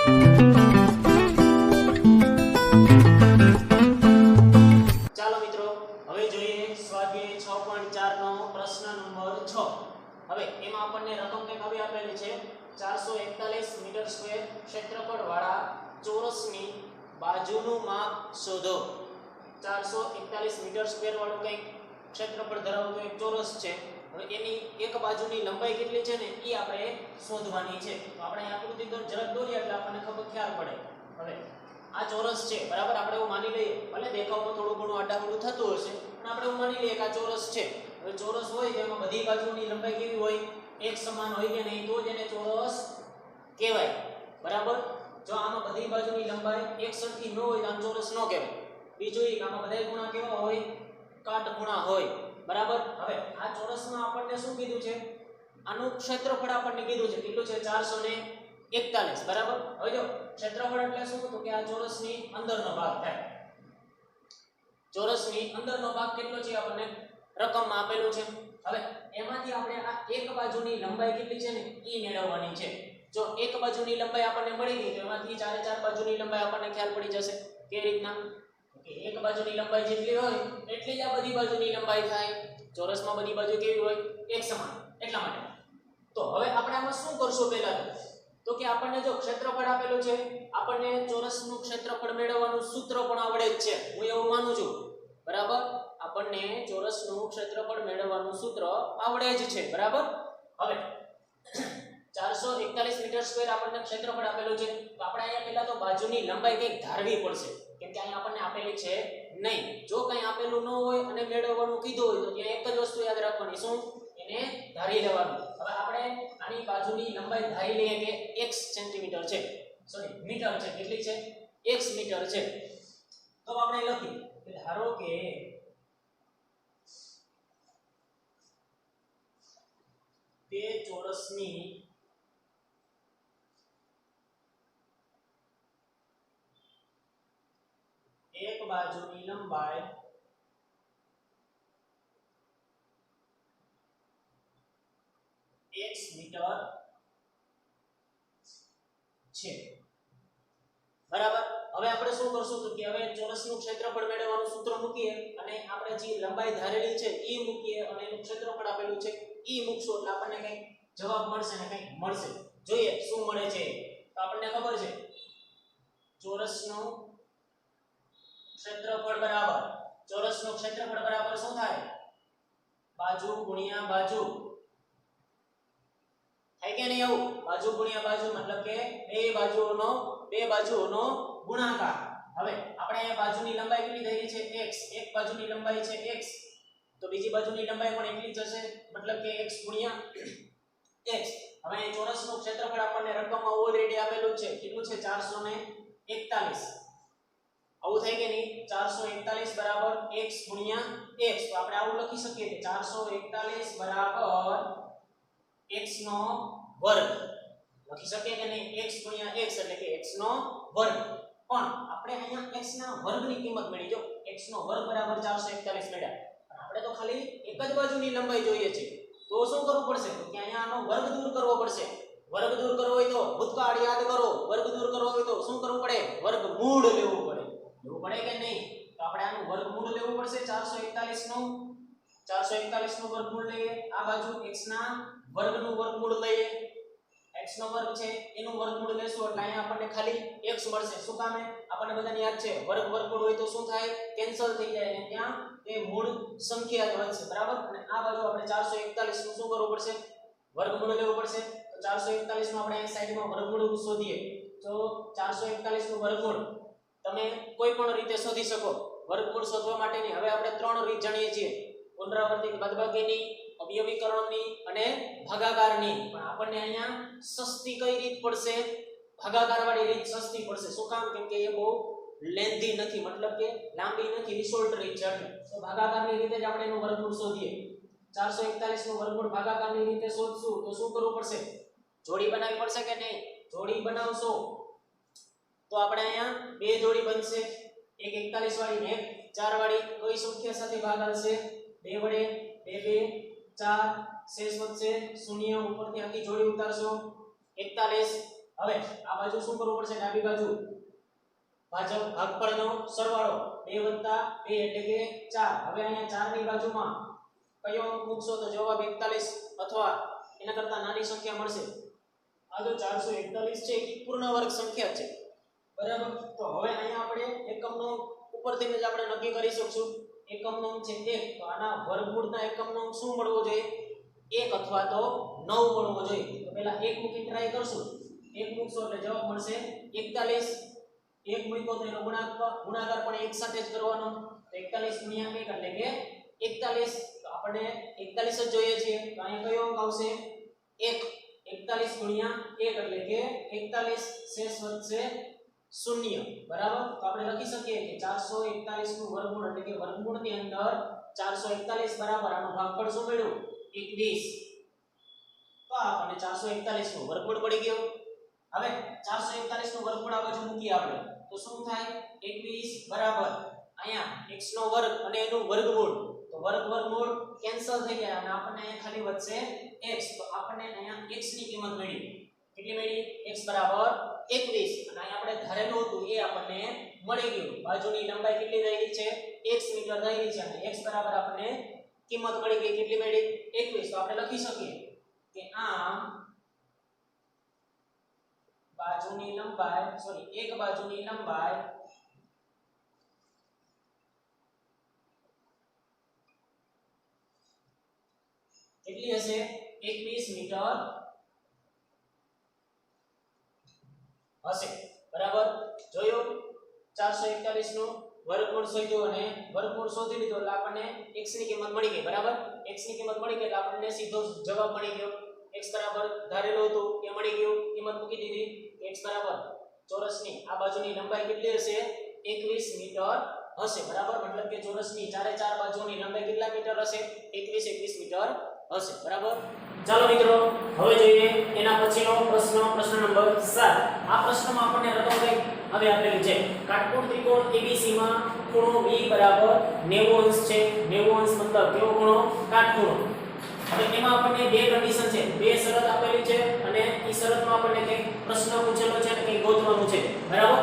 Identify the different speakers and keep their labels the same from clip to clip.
Speaker 1: ચાલો મિત્રો, હવે જોઈએ સ્વાધ્યાય 6.4 નો પ્રશ્ન નંબર 6. હવે એમાં આપણને રકમ કંઈક આવી આપેલી છે 441 મીટર સ્ક્વેર ક્ષેત્રફળ વાળા ચોરસની બાજુનું માપ શોધો. 441 મીટર સ્ક્વેર વાળું કંઈક ક્ષેત્રફળ ધરાવતું એક ચોરસ છે. હવે એની એક બાજુની લંબાઈ કેટલી છે ને એ આપણે શોધવાની છે. તો આપણે આકૃતિ જરાક દોરીએ એટલે આપણને ખ્યાલ પડે. હવે આ ચોરસ છે બરાબર, આપણે એવું માની લઈએ, ભલે દેખાવમાં થોડું ઘણું આડામોડું થતું હશે પણ આપણે એવું માની લઈએ કે આ ચોરસ છે. હવે ચોરસ હોય તેમાં બધી બાજુની લંબાઈ કેવી હોય? એક સમાન હોય કે નહીં, તો જ એને ચોરસ કહેવાય. બરાબર, જો આમાં બધી બાજુની લંબાઈ એક સરખી ન હોય તો આમ ચોરસ ન કહેવાય. બીજું એ આમાં બધા ખૂણા કેવા હોય? કાટખૂણા હોય. બરાબર, હવે આ ચોરસમાં આપણને શું કીધું છે? આનું ક્ષેત્રફળ આપણને કીધું છે કેટલું છે? 441. બરાબર, હવે જો ક્ષેત્રફળ એટલે શું? તો કે આ ચોરસની અંદરનો ભાગ થાય. ચોરસની અંદરનો ભાગ કેટલો છે આપણને રકમમાં આપેલું છે. હવે એમાંથી આપણે આ એક બાજુની લંબાઈ કેટલી છે ને ઈ મેળવવાની છે. જો એક બાજુની લંબાઈ આપણને મળી ગઈ તો એમાંથી ચારે ચાર બાજુની લંબાઈ આપણને ખ્યાલ પડી જશે. કેવી રીતના? કે એક બાજુની લંબાઈ જેટલી હોય એટલી જ આ બધી બાજુની લંબાઈ થાય. ચોરસમાં બધી બાજુ કેવી હોય? એક સમાન. એટલા માટે તો હવે આપણે આમાં શું કરશું? પહેલા તો કે આપણને જો ક્ષેત્રફળ આપેલું છે, આપણને ચોરસનું ક્ષેત્રફળ મેળવવાનું સૂત્ર પણ આવડે જ છે, હું એવું માનું છું. બરાબર, આપણને ચોરસનું ક્ષેત્રફળ મેળવવાનું સૂત્ર આવડે જ છે. બરાબર, હવે 441 મીટર સ્ક્વેર આપણને ક્ષેત્રફળ આપેલું છે, તો આપણે અહીંયા પહેલા તો બાજુની લંબાઈ કંઈક ધારવી પડશે, કેમ કે અહીંયા આપણને આપેલી છે નહીં. જો કંઈ આપેલું ન હોય અને મેળવવાનું કીધું હોય તો ત્યાં એક જ વસ્તુ યાદ રાખવાની, શું? એને ધારી લેવાનું. હવે આપણે આની બાજુની લંબાઈ ધારી લઈએ કે x સેન્ટીમીટર છે, સોરી મીટર છે. કેટલી છે? x મીટર છે. તો આપણે લખી કે ધારો કે તે ચોરસની એક બાજુની લંબાઈ x મીટર છે. બરાબર, હવે આપણે શું કરશું તો કે હવે ચોરસનું ક્ષેત્રફળ મેળવવાનું સૂત્ર મૂકીએ અને આપણે જે લંબાઈ ધારેલી છે એ મૂકીએ અને એનું ક્ષેત્રફળ આપેલું છે એ મૂકશું એટલે આપણને કંઈક જવાબ મળશે ને કંઈક મળશે. જોઈએ શું મળે છે. તો આપણને ખબર છે ચોરસનું ક્ષેત્રફળ બરાબર શું થાય? બાજુ ગુણ્યા બાજુ થાય કે નહીં? આવું બાજુ ગુણ્યા બાજુ મતલબ કે બે બાજુઓનો ગુણાકાર. હવે આપણે અહીંયા બાજુની લંબાઈ કેટલી ધરી છે? x. એક બાજુની લંબાઈ છે x, તો બીજી બાજુની લંબાઈ પણ એટલી જ હશે, મતલબ કે x ગુણ્યા x. હવે અહીં ચોરસનું ક્ષેત્રફળ આપણને રકમમાં ઓલરેડી આપેલું છે. કેટલું છે? 441. આવું થાય કે નહીં? 441 બરાબર x ગુણ્યા x. તો આપણે આવું લખી શકીએ કે 441 બરાબર x નો વર્ગ. લખી શકીએ કે નહીં? x ગુણ્યા x એટલે કે x નો વર્ગ. પણ આપણે અહીંયા x ના વર્ગની કિંમત મળી. જો x નો વર્ગ બરાબર 441 મળ્યા, પણ આપણે તો ખાલી એક જ બાજુની લંબાઈ જોઈએ છે. તો શું કરવું પડશે? તો કે અહીંયા આનો વર્ગ દૂર કરવો પડશે. વર્ગ દૂર કરવો હોય તો ભૂતકાળ યાદ કરો. વર્ગ દૂર કરવો હોય તો શું કરવું પડે? વર્ગમૂળ લેવું પડે. લેવું પડે કે નહીં? તો આપણે આનું વર્ગમૂળ લેવું પડશે. 441 નું વર્ગમૂળ લઈએ. આ બાજુ x ના વર્ગનું વર્ગમૂળ લઈએ. x નો વર્ગ છે એનું વર્ગમૂળ લેશું એટલે અહીંયા આપણને ખાલી x મળશે. શું કામે? આપણને બધાને યાદ છે વર્ગમૂળ હોય તો શું થાય? કેન્સલ થઈ જાય અને ત્યાં તે મૂળ સંખ્યા જ વધશે. બરાબર, અને આ બાજુ આપણે 441 નું શું કરવું પડશે? વર્ગમૂળ લેવું પડશે. તો 441 નું આપણે અહીં સાઈડમાં વર્ગમૂળ શોધીએ. તો 441 નું વર્ગમૂળ તમે કોઈ પણ રીતે શોધી શકો. વર્ગમૂળ શોધવા માટેની હવે આપણે ત્રણ રીત જાણીએ છીએ: પુનરાવર્તિત બાદબાકીની, અવયવીકરણની અને ભાગાકારની. પણ આપણને અહીંયા સસ્તી કઈ રીત પડશે? ભાગાકાર વાળી રીત સસ્તી પડશે. શું કામ? કેમ કે એ બહુ લેન્ધી નથી, મતલબ કે લાંબી નથી, શોર્ટ રીત છે. તો ભાગાકારની રીતે જ આપણે એનું વર્ગમૂળ શોધીએ. 441 નું વર્ગમૂળ ભાગાકારની રીતે શોધશું તો શું કરવું પડશે? જોડી બનાવવી પડશે કે નહીં? જોડી બનાવશો તો આપણે અહીંયા બે જોડી બનશે, એક 41 વાળી ને એક 4 વાળી. કઈ સંખ્યા સાથે ભાગાશે? 2 વડે 2 2 4 શેષ વધશે 0. ઉપરથી આખી જોડી ઉતારશો 41 હવે આ બાજુ શું કરવું પડશે? ડાબી બાજુ ભાગફળનો સરવાળો 2 + 2 એટલે કે 4. હવે અહીંયા 4 ની બાજુમાં કયો અંક મૂકશો તો જવાબ 41 અથવા એના કરતા નાની સંખ્યા મળશે. આ જો 441 છે એ પૂર્ણ વર્ગ સંખ્યા છે, બરાબર. તો હવે અહીંયા આપણે એકમનો ઉપરથી જ આપણે નક્કી કરી શકશું. એકમનો અંક છે 1, તો આના વર્ગમૂળના એકમનો અંક શું મળવો જોઈએ? 1 અથવા તો 9 મળવો જોઈએ. તો પહેલા 1 મૂકી ટ્રાય કરશું. 1 મૂકશો એટલે જવાબ મળશે 41. 1 મૂક્યો તો એનો ગુણાકાર પણ 1 સાથે જ કરવાનો. તો 41 * 1 એટલે કે 41. તો આપણે 41 જ જોઈએ છે. તો અહીંયા કયો અંક આવશે? 1. 41 * 1 એટલે કે 41. શેષ વધશે 0, બરાબર. તો આપણે લખી શકીએ કે 441 નું વર્ગમૂળ એટલે કે વર્ગમૂળની અંદર 441 બરાબર આનો ભાગફળ શું મળ્યું? 21. તો આપણને 441 નું વર્ગમૂળ પડી ગયો. હવે 441 નું વર્ગમૂળ આ બાજુ મૂકીએ આપણે તો શું થાય? 21 બરાબર અહીંયા x નો વર્ગ અને એનું વર્ગમૂળ. તો વર્ગમૂળ કેન્સલ થઈ ગયા અને આપણને અહીંયા ખાલી વધશે x. તો આપણને અહીંયા x ની કિંમત મળી. કેટલી મળી? x બરાબર 21. અને અહીંયા આપણે ધારેલું હતું એ આપણને મળી ગયું. બાજુની લંબાઈ કેટલી થઈ રહી છે? x મીટર થઈ રહી છે અને x બરાબર આપણને કિંમત મળી ગઈ. કેટલી મળી? 21. તો આપણે લખી શકીએ કે આમ બાજુની લંબાઈ એક બાજુની લંબાઈ કેટલી હશે? 21 મીટર હશે, બરાબર. જોયું? 441 નું વર્ગમૂળ શોધ્યું અને વર્ગમૂળ શોધી લીધો એટલે આપણને x ની કિંમત મળી ગઈ, બરાબર. x ની કિંમત મળી ગઈ એટલે આપણને સીધો જવાબ મળી ગયો. x બરાબર ધારેલું હતું એ મળી ગયું, કિંમત મૂકી દીધી. x બરાબર ચોરસની આ બાજુની લંબાઈ કેટલી હશે? 21 મીટર હશે, બરાબર. મતલબ કે ચોરસની ચારે ચાર બાજુની લંબાઈ કેટલા મીટર હશે? 21 મીટર હશે, બરાબર. ચાલો મિત્રો હવે જોઈએ એના પછીનો પ્રશ્ન નંબર 7. આ પ્રશ્નમાં આપણને રકમ કઈ હવે આપેલી છે. કાટકોણ ત્રિકોણ ABC માં ખૂણો B બરાબર 90 અંશ છે. 90 અંશ મતલબ કેવો ખૂણો? કાટખૂણો. હવે એમાં આપણને બે કન્ડિશન છે, બે શરત આપેલી છે અને એ શરતમાં આપણને કંઈક પ્રશ્ન પૂછેલો છે અને કંઈક ગોતવાનું છે, બરાબર.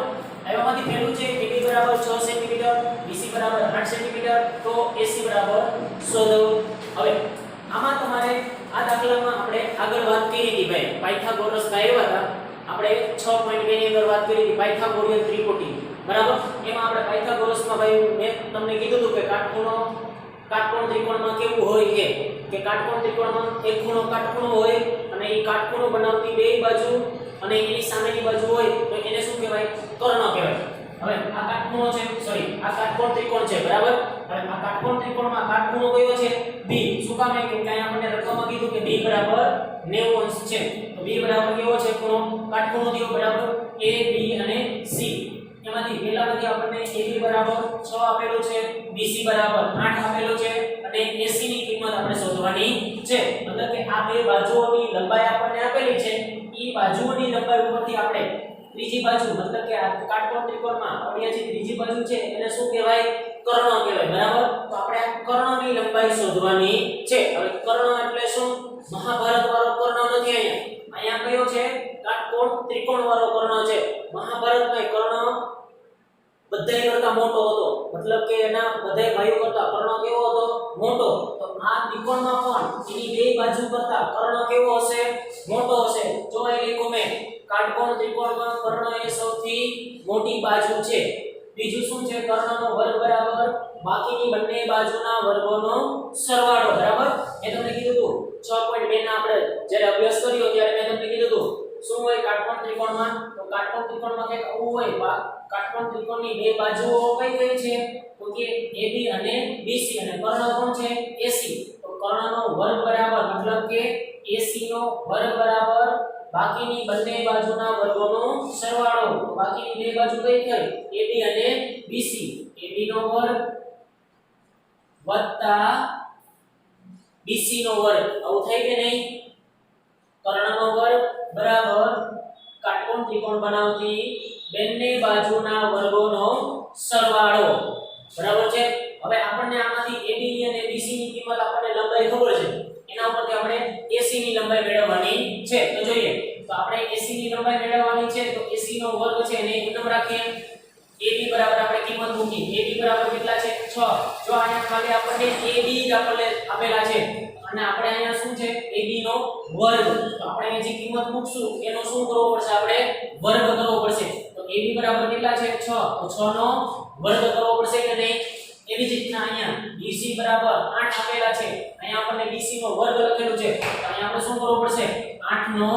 Speaker 1: એમાંથી પહેલું છે AB બરાબર 6 સેન્ટીમીટર, BC બરાબર 8 સેન્ટીમીટર, તો AC બરાબર શોધો. હવે આમાં તમારે આ દાખલામાં આપણે આગળ વાત કરી હતી ભાઈ પાયથાગોરસ ના આવ્યા હતા. આપણે 6.2 ની અંદર વાત કરી હતી પાયથાગોરિયન ત્રિકોટી, બરાબર. એમાં આપણે પાયથાગોરસમાં ભાઈ મેં તમને કીધું હતું કે કાટકોણ ત્રિકોણમાં કેવું હોય કે કાટકોણ ત્રિકોણમાં એક ખૂણો કાટખૂણો હોય અને એ કાટખૂણો બનાવતી બે બાજુ અને એની સામેની બાજુ હોય તો એને શું કહેવાય? કર્ણ કહેવાય. હવે આ કાટખૂણો છે, આ કાટકોણ ત્રિકોણ છે, બરાબર. હવે આ કાટકોણ ત્રિકોણમાં કાટખૂણો કયો છે? B. શું કામ? કેમ કે અહીંયા આપણને રકમમાં કીધું કે B બરાબર 90 અંશ છે. તો B બરાબર કેવો છે ખૂણો? કાટખૂણો થયો, બરાબર. A, B અને C. એમાંથી પહેલામાંથી આપણને AB બરાબર 6 આપેલું છે, BC બરાબર 8 આપેલું છે અને AC ની કિંમત આપણે શોધવાની છે. મતલબ કે આ બે બાજુઓની લંબાઈ આપણને આપેલી છે. ઈ બાજુઓની લંબાઈ ઉપરથી આપણે ત્રીજી બાજુ મતલબ કે આ કાટકોણ ત્રિકોણમાં અહીંયા જે ત્રીજી બાજુ છે એને શું કહેવાય? કર્ણ કહેવાય, બરાબર. તો આપણે આ કર્ણની લંબાઈ શોધવાની છે. હવે કર્ણ એટલે શું? મહાભારત વાળો કર્ણ નથી. અહીંયા કયો છે? કાટકોણ ત્રિકોણ વાળો કર્ણ છે. મહાભારતમાં કર્ણ બધાય કરતા મોટો હતો, મતલબ કે એના બધાય ભાઈઓ કરતા કર્ણ કેવો હતો? મોટો. તો આ ત્રિકોણમાં પણ એની બે બાજુ કરતા કર્ણ કેવો હશે? મોટો હશે. જો અહીં લખો મેં કાટકોણ ત્રિકોણમાં કર્ણ એ સૌથી મોટી બાજુ છે. બીજું શું છે? કર્ણનો વર્ગ બરાબર બાકીની બંને બાજુના વર્ગોનો સરવાળો, બરાબર. મેં તમને કીધું હતું 6.2 ના આપણે જ્યારે અભ્યાસ કર્યો ત્યારે મેં તમને કીધું હતું શું હોય કાટકોણ ત્રિકોણમાં? તો કાટકોણ ત્રિકોણમાં કંઈક આવું હોય. કાટકોણ ત્રિકોણની બે બાજુઓ કઈ કઈ છે? તો કે AB અને BC અને કર્ણ કોણ છે? AC. તો કર્ણનો વર્ગ બરાબર મતલબ કે AC નો વર્ગ બરાબર બાકીની બંને બાજુના વર્ગોનો સરવાળો. તો બાકીની બે બાજુ કઈ થઈ? AB અને BC. AB નો વર્ગ વત્તા BC નો વર્ગ. આવું થઈ કે નહીં? કર્ણનો વર્ગ બરાબર કાટકોણ ત્રિકોણ બનાવતી બંને બાજુના વર્ગોનો સરવાળો, બરાબર છે. હવે આપણને આમાંથી AB ની અને BC ની કિંમત આપણને લંબાઈ ખબર છે. એના ઉપરથી આપણે AC ની લંબાઈ મેળવવાની છે. તો જોઈએ. તો તો આપણે AC ની લંબાઈ મેળવવાની છે તો AC નો વર્ગ છે એને એકમ રાખીએ AB બરાબર આપણે કિંમત મૂકી AB બરાબર કેટલા છે 6 જો અહીંયા ખાલી આપણને AB જ આપેલા છે અને આપણે અહીંયા શું છે AB નો વર્ગ તો આપણે જે કિંમત મૂકશું એનો શું કરવો પડશે આપણે વર્ગ કરવો પડશે તો AB બરાબર કેટલા છે 6 તો 6 નો વર્ગ કરવો પડશે કે નહીં એવી જ રીતના અહીંયા BC બરાબર 8 આપેલા છે અહીંયા આપણને BC નો વર્ગ લખેલું છે તો અહીંયા આપણે શું કરવું પડશે 8 નો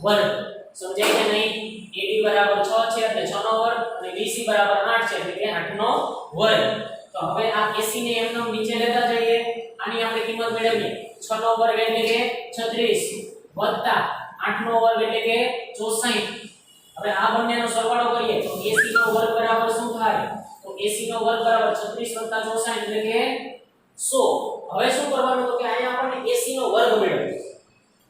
Speaker 1: વર્ગ સમજાય કે નહીં AB બરાબર 6 છે એટલે 6 નો વર્ગ અને BC બરાબર 8 છે એટલે કે 8 નો વર્ગ તો હવે આ AC ને એમનો નીચે લેતા જઈએ આની આપણે કિંમત મેળવીએ 6 નો વર્ગ એટલે કે 36 વત્તા 8 નો વર્ગ એટલે કે 64 હવે આ બંનેનો સરવાળો કરીએ તો AC નો વર્ગ બરાબર શું થાય તો AC નો વર્ગ બરાબર 36 વત્તા 64 એટલે કે 100 હવે શું કરવાનું તો કે અહીંયા આપણને AC નો વર્ગ મળ્યો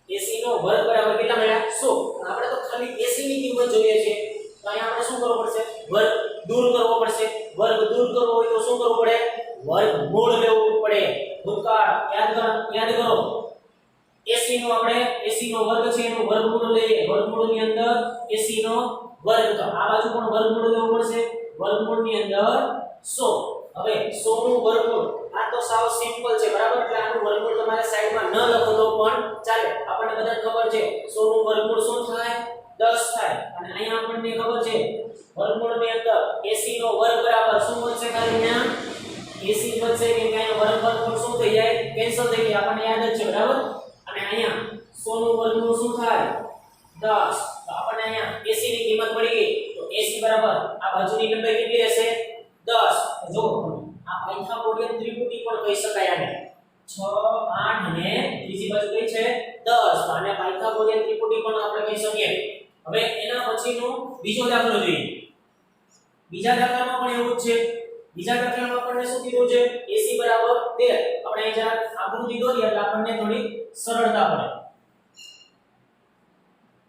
Speaker 1: AC નો વર્ગ બરાબર કેટલા મળ્યા 100 આપણે તો ખાલી AC ની કિંમત જોઈએ છે તો અહીંયા આપણે શું કરવું પડશે વર્ગ દૂર કરવો પડશે વર્ગ દૂર કરવો હોય તો શું કરવું પડે વર્ગમૂળ લેવું પડે ભૂતકાળ યાદ કરો AC નો આપણે AC નો વર્ગ છે એનું વર્ગમૂળ લઈએ વર્ગમૂળની અંદર AC નો વર્ગ તો આ બાજુ પણ વર્ગમૂળ લેવું પડશે વર્ગમૂળની અંદર 100 હવે 100 નું વર્ગમૂળ આ તો સાવ સિમ્પલ છે બરાબર એટલે આનું વર્ગમૂળ તમારે સાઈડમાં ન લખો તો પણ ચાલે આપણને બધાને ખબર છે 100 નું વર્ગમૂળ શું થાય 10 થાય અને અહીંયા આપણને ખબર છે વર્ગમૂળની અંદર AC નો વર્ગ બરાબર શું બનશે ખાલી અહીંયા AC બનશે કે અહીંયા વર્ગમૂળ શું થઈ જાય કેન્સલ થઈ જાય આપણને યાદ જ છે બરાબર અને અહીંયા 100 નું વર્ગમૂળ શું થાય 10 તો આપણને અહીંયા AC ની કિંમત મળી ગઈ તો AC બરાબર આ બાજુની લંબાઈ કેટલી હશે 10 જો આ પાયથાગોરિયન ત્રિપુટી પણ કહી શકાય આને 6 8 અને ત્રીજી બાજુ કઈ છે 10 તો આને પાયથાગોરિયન ત્રિપુટી પણ આપણે કહી શકીએ હવે એના પછીનો બીજો દાખલો જોઈએ બીજા દાખલામાં પણ એવું જ છે બીજા દાખલામાં આપણને શું કીધું છે AC બરાબર 13 આપણે અહીં જરા આકૃતિ દોરીએ એટલે આપણને થોડી સરળતા પડે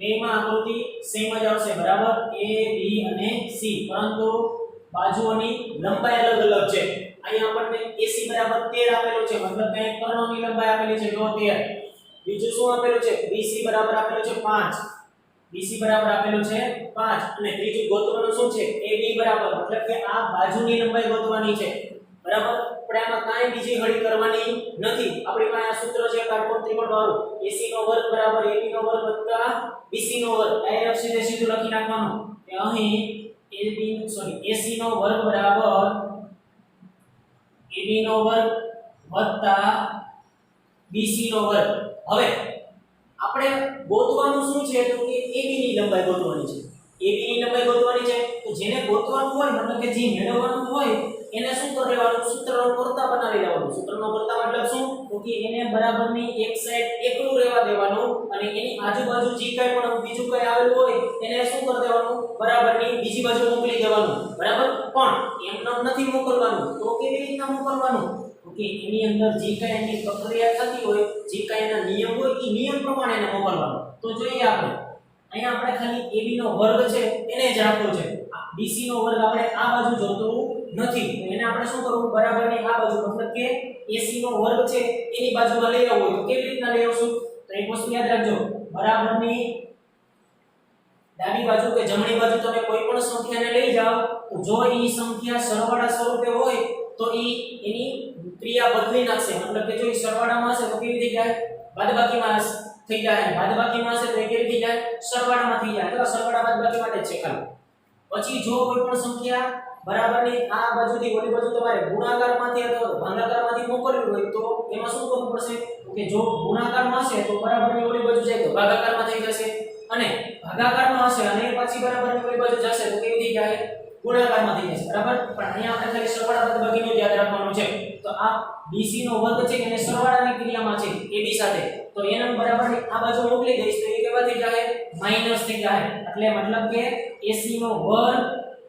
Speaker 1: બેમાં આકૃતિ સેમ જ આવશે બરાબર A B અને C પરંતુ બાજુઓની લંબાઈ અલગ અલગ છે અહીંયા આપણને AC બરાબર 13 આપેલું છે મતલબ કે કર્ણોની લંબાઈ આપેલી છે જો 13 બીજું શું આપેલું છે BC બરાબર આપેલું છે 5 BC બરાબર આપેલું છે 5 અને ત્રીજું ગોતવાનું શું છે AB બરાબર મતલબ કે આ બાજુની લંબાઈ ગોતવાની છે બરાબર આપણે આમાં કાંઈ બીજી ઘડી કરવાની નથી આપણી પાસે આ સૂત્ર છે કાટકોણ ત્રિકોણ વાળું AC નો વર્ગ બરાબર AB નો વર્ગ વત્તા BC નો વર્ગ ડાયરેક્ટ સીધું લખી નાખવાનું કે અહીં AC નો વર્ગ બરાબર AB નો વર્ગ વત્તા BC નો વર્ગ હવે આપણે ગોતવાનું શું છે તો કે AB ની લંબાઈ ગોતવાની છે AB ની લંબાઈ ગોતવાની છે તો જેને ગોતવાનું હોય મતલબ કે જે મેળવવાનું હોય એને શું કરવાનું સૂત્રનો કરતા બનાવી લેવાનું સૂત્રનો કરતા મતલબ શું તો કે એને બરાબરની એક સાઈડ એકલું રહેવા દેવાનું અને એની આજુબાજુ જે કાંઈ પણ બીજું કંઈ આવેલું હોય એને શું કરી દેવાનું બરાબરની બીજી બાજુ મોકલી દેવાનું બરાબર પણ એમ નથી મોકલવાનું તો કેવી રીતના મોકલવાનું તો કે એની અંદર જે કાંઈ એની પ્રક્રિયા થતી હોય જે કાંઈ એના નિયમ હોય એ નિયમ પ્રમાણે એને મોકલવાનું તો જોઈએ આપણે અહીંયા આપણે ખાલી AB નો વર્ગ છે એને જ રાખવો છે BC નો વર્ગ આપણે આ બાજુ જોતું નથી તો એને આપણે શું કરવું બરાબરની આ બાજુ મતલબ કે AC નો વર્ગ છે એની બાજુમાં લઈ આવવો હોય તો કેવી રીતના લઈ આવશું તો એક વસ્તુ યાદ રાખજો બરાબરની ડાબી બાજુ કે જમણી બાજુ તમે કોઈ પણ સંખ્યાને લઈ જાઓ તો જો ઈ સંખ્યા સરવાળા સ્વરૂપે હોય તો એની ક્રિયા બદલી નાખશે મતલબ કે જો ઈ સરવાળામાં હશે તો કેવી થઈ જાય બાદબાકીમાં થઈ જાય બાદબાકીમાં હશે તો એ કેવી થઈ જાય સરવાળામાં થઈ જાય તો સરવાળા બાદબાકી માટે જ છે ખાલી પછી જો કોઈ પણ સંખ્યા બરાબરની આ બાજુથી ઓલી બાજુ તમારે ગુણાકારમાંથી અથવા ભાગાકારમાંથી મોકલવી હોય તો એમાં શું કરવું પડશે કે જો ગુણાકારમાં હશે તો બરાબરની ઓલી બાજુ જાય તો ભાગાકારમાં થઈ જશે અને ભાગાકારમાં હશે અને પછી બરાબરની ઓલી બાજુ જશે તો કેવી થઈ જાય ગુણાકારમાં થઈ જશે બરાબર પણ અહીંયા આપણે ખાલી સરવાળા બાદબાકીનું યાદ રાખવાનું છે તો આ BC નો વર્ગ છે એને સરવાળાની ક્રિયામાં છે AB સાથે તો એને બરાબરની આ બાજુ મોકલી દઈશ તો એ કેવા થઈ જાય માઈનસ થઈ જાય એટલે મતલબ કે AC નો વર્ગ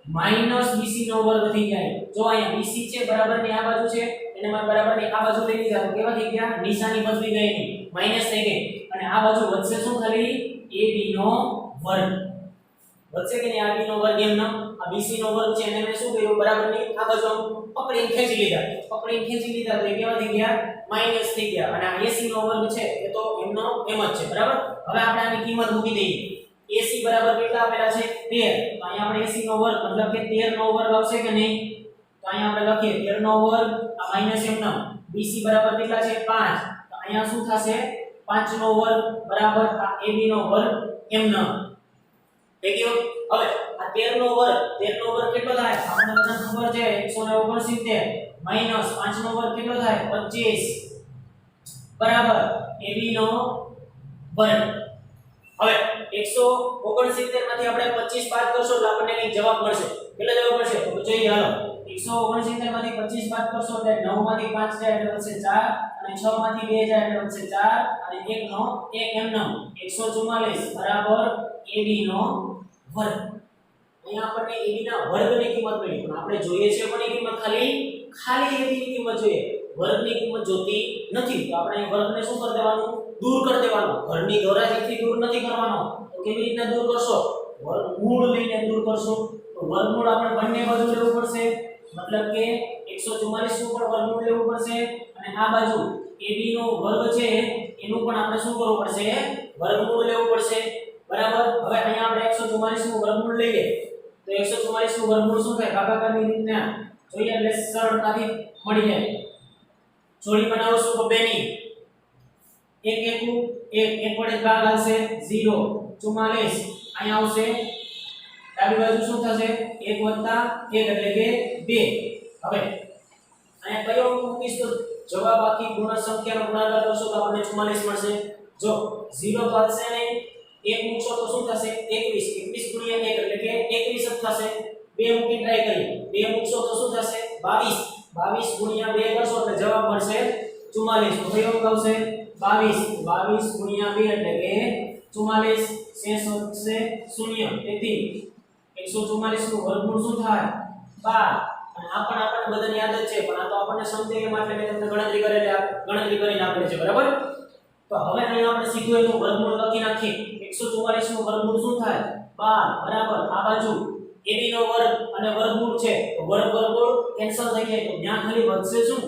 Speaker 1: માઈનસ BC નો વર્ગ થઈ જાય જો અહીંયા BC છે બરાબરની આ બાજુ છે એને માં બરાબરની આ બાજુ લઈ લીધા તો કેવા થઈ ગયા નિશાની બદલી ગઈ માઈનસ થઈ ગઈ અને આ બાજુ વધશે શું ખાલી AB નો વર્ગ વધશે કે નહીં AB નો વર્ગ એમનો આ BC નો વર્ગ છે એને મેં શું કર્યું બરાબરની આ બાજુ પકડીને ખેંચી લીધા તો એ કેવા થઈ ગયા માઈનસ થઈ ગયા અને આ AC નો વર્ગ છે એ તો એમનો એમ જ છે બરાબર હવે આપણે આની કિંમત મૂકી દઈએ AC બરાબર કેટલા આપેલા છે 13 તો અહીંયા આપણે AC નો વર્ગ મતલબ કે 13 નો વર્ગ આવશે કે નહીં તો અહીંયા આપણે લખીએ 13 નો વર્ગ આ માઈનસ m નો BC બરાબર કેટલા છે 5 તો અહીંયા શું થશે 5 નો વર્ગ બરાબર આ AB નો વર્ગ m નો થઈ ગયો હવે આ 13 નો વર્ગ કેટલો થાય આપણને બધા ખબર છે 169 માઈનસ 5 નો વર્ગ કેટલો થાય 25 બરાબર AB નો વર્ગ હવે 169 માંથી આપણે 25 બાદ કરશો એટલે આપણને કઈ જવાબ મળશે કેટલો જવાબ મળશે તો જોઈએ હાલો 169 માંથી 25 બાદ કરશો એટલે 9 માંથી 5 જાય એટલે વધશે 4 અને 6 માંથી 2 જાય એટલે વધશે 4 અને 1 નો 1 એમ નો 144 બરાબર AB નો વર્ગ અહીંયા આપણને AB ના વર્ગની કિંમત મળી પણ આપણે જોઈએ છે કોની કિંમત ખાલી AB ની કિંમત જોઈએ વર્ગની કિંમત જોતી નથી તો આપણે વર્ગને શું કરી દેવાનું દૂર કરી દેવાનું ઘરની ધોરાજીથી દૂર નથી કરવાનો તો કેવી રીતના દૂર કરશો વર્ગમૂળ લઈને દૂર કરશો તો વર્ગમૂળ આપણે બંને બાજુ લેવું પડશે મતલબ કે 144 નું પણ વર્ગમૂળ લેવું પડશે અને આ બાજુ AB નો વર્ગ છે એનું પણ આપણે શું કરવું પડશે વર્ગમૂળ લેવું પડશે બરાબર હવે અહીંયા આપણે 144 નું વર્ગમૂળ લઈએ તો 144 નું વર્ગમૂળ શું થાય ભાગાકારની રીતના જોઈએ એટલે સરળતાથી મળી જાય જોડી બનાવશું તો બેની 1 1 વડે ભાગ આવશે 0 44 અહીંયા આવશે ડાબી બાજુ શું થશે 1 1 એટલે કે 2 હવે અહીંયા કયો મૂકીશ તો જવાબ આખી પૂર્ણ સંખ્યાનો ગુણાકાર કરશો તો આપણને 44 મળશે જો 0 તો આવશે નહીં 1 મૂકશો તો શું થશે 21 1 એટલે કે 21 જ થશે 2 મૂકી ટ્રાય કરીએ 2 મૂકશો તો શું થશે 22 2 કરશો એટલે જવાબ મળશે 44 તો કયો અંક આવશે 22 2 એટલે કે 44 શેષ વધશે 0 તેથી 144 નું વર્ગમૂળ શું થાય 12 અને આ પણ આપણને બધાને યાદ જ છે પણ આ તો આપણને સમજે એ માટે મેં તમને ગણતરી કરીને આપેલી છે બરાબર તો હવે અહીંયા આપણે સીધું એનું વર્ગમૂળ લખી નાખીએ 144 નું વર્ગમૂળ શું થાય 12 બરાબર આ બાજુ AB નો વર્ગ અને વર્ગમૂળ છે તો વર્ગમૂળ કેન્સલ થઈ જાય તો ત્યાં ખાલી વધશે શું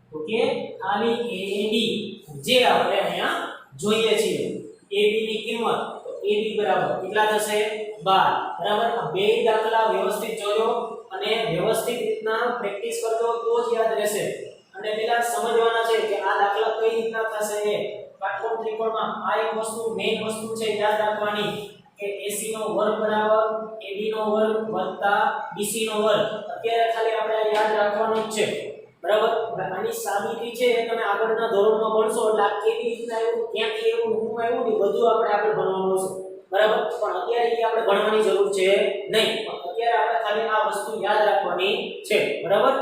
Speaker 1: તો કે ખાલી AB જે આપણે અહીંયા જોઈએ છીએ AB ની કિંમત તો AB બરાબર કેટલા થશે 12 બરાબર આ બે દાખલા વ્યવસ્થિત જોજો અને વ્યવસ્થિત રીતના પ્રેક્ટિસ કરજો તો જ યાદ રહેશે અને પેલા સમજવાના છે કે આ દાખલા કઈ રીતના થશે એ કાટકોણ ત્રિકોણમાં આ એક વસ્તુ મેઈન વસ્તુ છે યાદ રાખવાની કે AC નો વર્ગ બરાબર AB નો વર્ગ વત્તા BC નો વર્ગ અત્યારે ખાલી આપણે યાદ રાખવાનું જ છે બરાબર આની સાબિતી છે એ તમે આગળના ધોરણમાં ભણશો એટલે આ કેવી રીતના આવ્યું ક્યાંથી આવ્યું હું આવ્યું ને બધું આપણે આગળ ભણવાનું છે બરાબર પણ અત્યારે એ આપણે ભણવાની જરૂર છે નહીં અત્યારે આપણે ખાલી આ વસ્તુ યાદ રાખવાની છે બરાબર